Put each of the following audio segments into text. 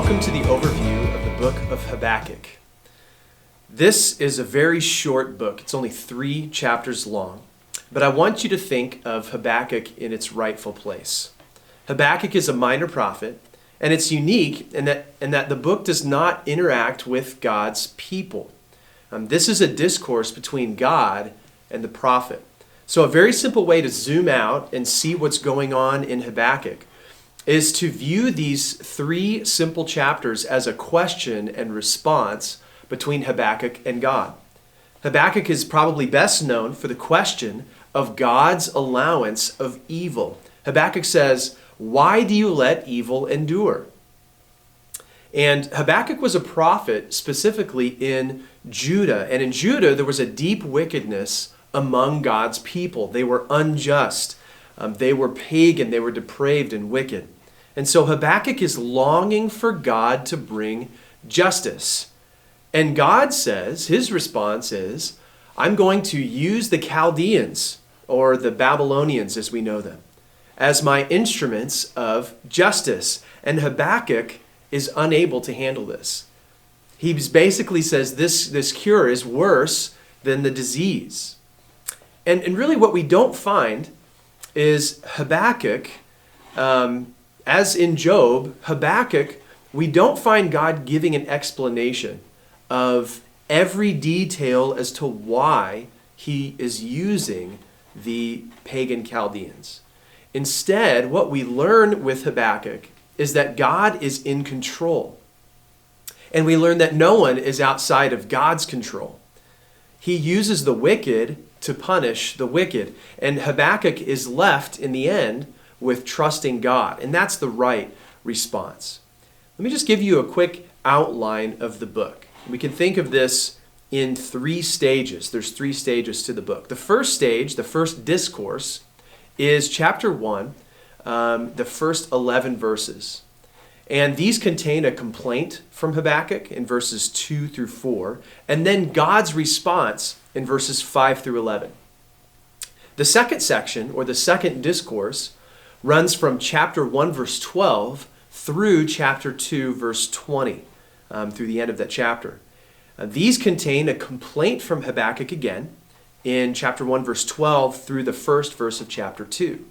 Welcome to the overview of the book of Habakkuk. This is a very short book. It's only 3 chapters long. But I want you to think of Habakkuk in its rightful place. Habakkuk is a minor prophet, and it's unique in that the book does not interact with God's people. This is a discourse between God and the prophet. So a very simple way to zoom out and see what's going on in Habakkuk is to view these 3 simple chapters as a question and response between Habakkuk and God. Habakkuk is probably best known for the question of God's allowance of evil. Habakkuk says, "Why do you let evil endure?" And Habakkuk was a prophet specifically in Judah. And in Judah, there was a deep wickedness among God's people. They were unjust. They were pagan. They were depraved and wicked. And so Habakkuk is longing for God to bring justice. And God says, his response is, I'm going to use the Chaldeans, or the Babylonians as we know them, as my instruments of justice. And Habakkuk is unable to handle this. He basically says this cure is worse than the disease. And really what we don't find is Habakkuk, as in Job, Habakkuk, we don't find God giving an explanation of every detail as to why he is using the pagan Chaldeans. Instead, what we learn with Habakkuk is that God is in control. And we learn that no one is outside of God's control. He uses the wicked to punish the wicked. And Habakkuk is left in the end with trusting God. And that's the right response. Let me just give you a quick outline of the book. We can think of this in 3 stages. There's 3 stages to the book. The first stage, the first discourse, is chapter 1, the first 11 verses. And these contain a complaint from Habakkuk in verses 2 through 4, and then God's response in verses 5 through 11. The second section, or the second discourse, runs from chapter 1, verse 12, through chapter 2, verse 20, through the end of that chapter. These contain a complaint from Habakkuk again in chapter 1, verse 12, through the first verse of chapter 2.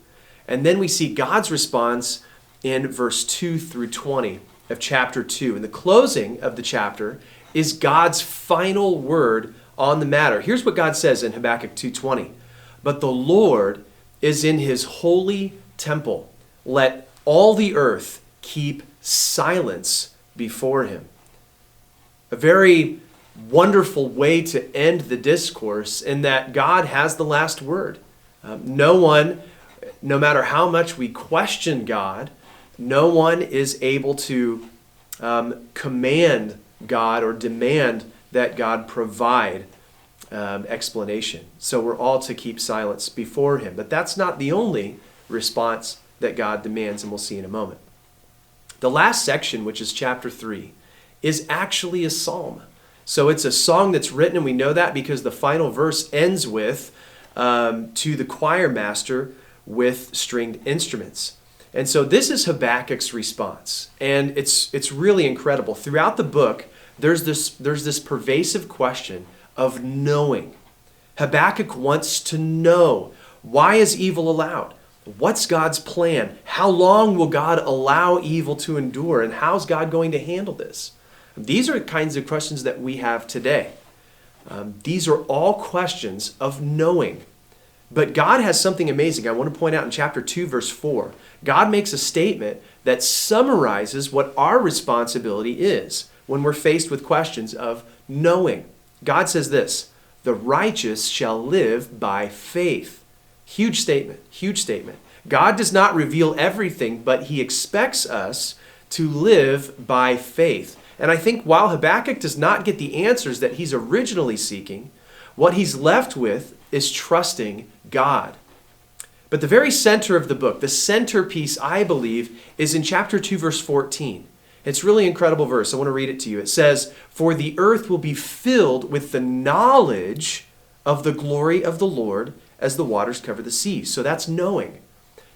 And then we see God's response in verse 2 through 20 of chapter 2. And the closing of the chapter is God's final word on the matter. Here's what God says in Habakkuk 2:20. "But the Lord is in his holy temple. Let all the earth keep silence before him." A very wonderful way to end the discourse in that God has the last word. No one, no matter how much we question God, no one is able to command God or demand that God provide explanation. So we're all to keep silence before him. But that's not the only response that God demands, and we'll see in a moment. The last section, which is chapter 3, is actually a psalm. So it's a song that's written, and we know that because the final verse ends with, to the choir master with stringed instruments. And so this is Habakkuk's response. And it's really incredible. Throughout the book, there's this pervasive question of knowing. Habakkuk wants to know, why is evil allowed? What's God's plan? How long will God allow evil to endure? And how's God going to handle this? These are the kinds of questions that we have today. These are all questions of knowing. But God has something amazing. I want to point out in chapter 2, verse 4, God makes a statement that summarizes what our responsibility is when we're faced with questions of knowing. God says this, "The righteous shall live by faith." Huge statement, huge statement. God does not reveal everything, but he expects us to live by faith. And I think while Habakkuk does not get the answers that he's originally seeking, what he's left with is trusting God. But the very center of the book, the centerpiece, I believe, is in chapter 2, verse 14. It's a really incredible verse. I want to read it to you. It says, "For the earth will be filled with the knowledge of the glory of the Lord as the waters cover the sea." So that's knowing.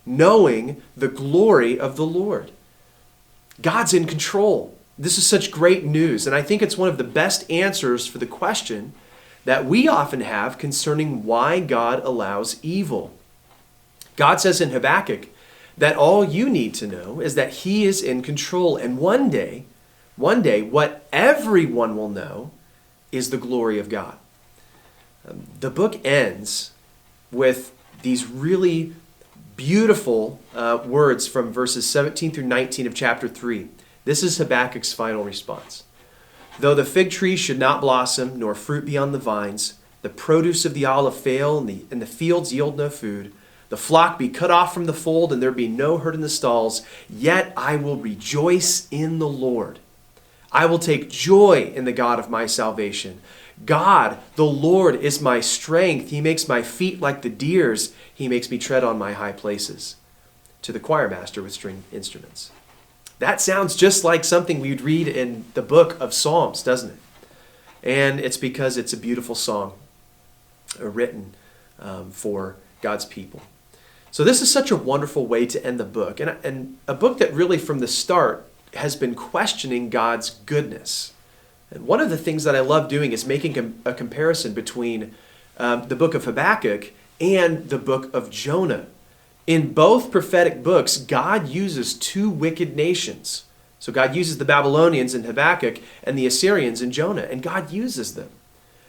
Knowing the glory of the Lord. God's in control. This is such great news, and I think it's one of the best answers for the question that we often have concerning why God allows evil. God says in Habakkuk that all you need to know is that he is in control, and one day, what everyone will know is the glory of God. The book ends with these really beautiful words from verses 17 through 19 of chapter 3. This is Habakkuk's final response. Though the fig tree should not blossom, nor fruit be on the vines, the produce of the olive fail, and the fields yield no food, the flock be cut off from the fold, and there be no herd in the stalls, yet I will rejoice in the Lord. I will take joy in the God of my salvation. God, the Lord, is my strength. He makes my feet like the deer's. He makes me tread on my high places. To the choir master with string instruments. That sounds just like something we'd read in the book of Psalms, doesn't it? And it's because it's a beautiful song written for God's people. So this is such a wonderful way to end the book, and a book that really from the start has been questioning God's goodness. And one of the things that I love doing is making a comparison between the book of Habakkuk and the book of Jonah. In both prophetic books, God uses two wicked nations. So God uses the Babylonians in Habakkuk and the Assyrians in Jonah, and God uses them.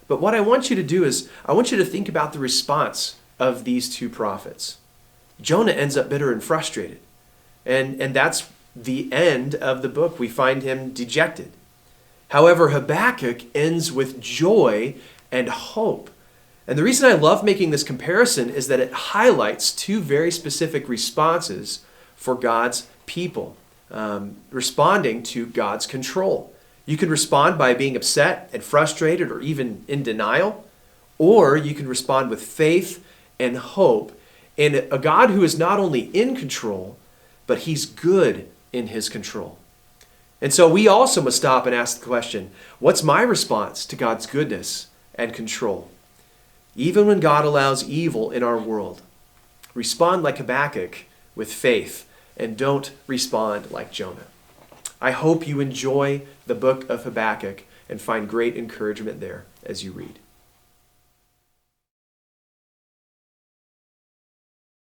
But what I want you to do is, I want you to think about the response of these two prophets. Jonah ends up bitter and frustrated, and that's the end of the book. We find him dejected. However, Habakkuk ends with joy and hope. And the reason I love making this comparison is that it highlights two very specific responses for God's people, responding to God's control. You can respond by being upset and frustrated or even in denial, or you can respond with faith and hope in a God who is not only in control, but he's good in his control. And so we also must stop and ask the question, what's my response to God's goodness and control? Even when God allows evil in our world, respond like Habakkuk with faith and don't respond like Jonah. I hope you enjoy the book of Habakkuk and find great encouragement there as you read.